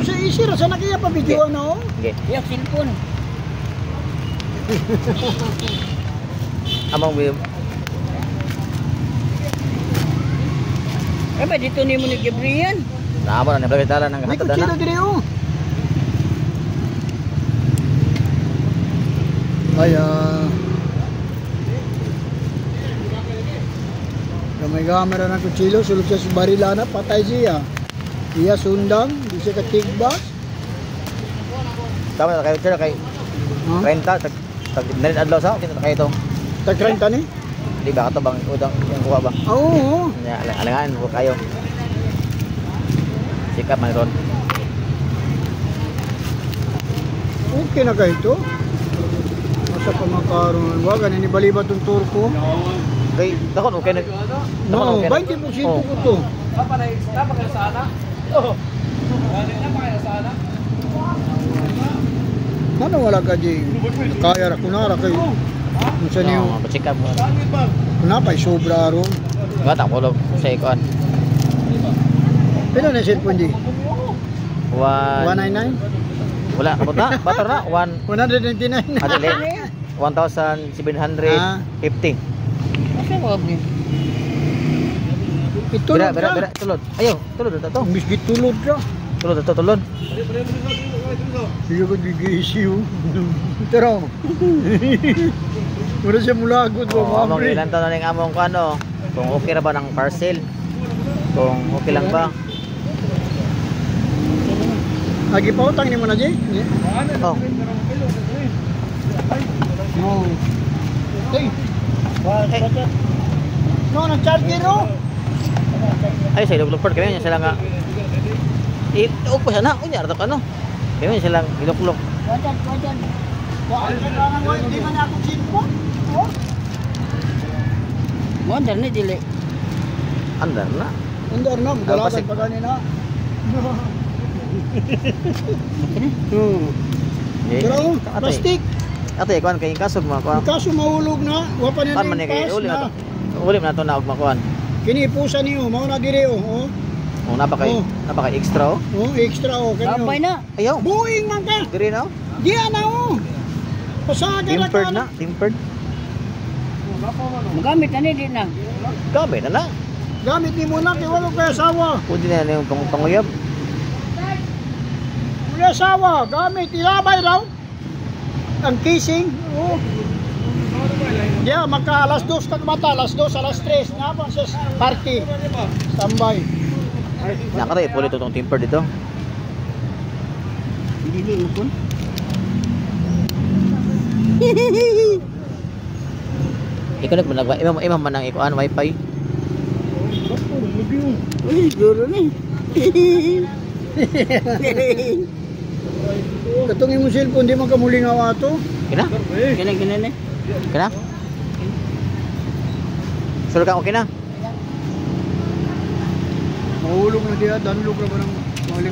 sa isira sa nakiya pa video na oh. Okay. Yung cellphone. Amang video. Eh ba dito ni mo ni Gabriel? Naamo na nabalitala ng May hatod na. kutsilo dire oh. Ay may camera ng kutsilo, sulog siya sa barilana, patay siya. Iya sundang, di siya katigbas. Tama na kayo sir kay Huh? 30 tag narin adlaw sa kita kayo to. Tag-30 ni? Di ba kato bang udang yung kuha ba? Oo. Nya alangan ko kayo. Sikap man ron. Okay na kayo to. Masa pa makaroon. Wag ni balibat yung turko. Kay dakon okay na. No, 20% ko to. Napa kayo sana? Oo. Napa kayo sana? Ano wala ka di? Kaya ra kunara kayo. Unsa niyo? Sikap mo. Napay sobra ron. Gata ko lo sa ikuan. Pila na cellphone di? 199? Wala kapunta. Batar na 199. Adili. 1,750. Kasi ko abli. Ito Bira, na bira, bira, tulod. Ayaw, tulod na to. Miss gitulod ra. Tulod na to, tulod. Sige ko gigisiw. Tara. Mura siya mulagot ba, Among mamre? ilan to na ning among ano, kung okay ra ba ng parcel. Kung okay lang ba. Lagi pa utang ni mo na, Jay? Oh, No. Hey. No, nag-charger no? ay sa ilog-log kaya niya sila nga. Iupo siya na, unya ra to kano. Kaya niya sila ilog-log. Wajan. Hindi man ako cellphone. Oh. Mo andar ni dili. Andar na. Under na, dalagan pa ganina. Pero plastic. Ate, kuan kay kasog mo kuan. Kaso mahulog na, wa pa Kan man nila ni kay pass uli na na. to. Uli na to na og makuan. Kini pusa niyo, mao na dire oh. Oh, napa kay extra oh. Oh, extra oh, Tambay kanyo. na. Ayaw. Buing man ka. Diri na. Di na oh. Pasaga na Tempered ka. na, tempered. Magamit na ni di na. Gabi na na. Gamit ni mo na kay wala kay asawa. Pwede na yung panguyab. Wala asawa, gamit ilabay raw. Ang casing. Oh. Yeah, maka alas 2 tag mata, alas 2, alas 3 na pa sa party. Standby. Nakara ipuli to tong tempered dito. Dili mo kun. Ikaw nagmanagwa, imam man ang ikuan wifi. Uy, guro ni. Katong imong cellphone di man ka muling awato. Kina? Kina ni. Kina? Sure ka okay na? Mahulog na diya, danlog na ba ng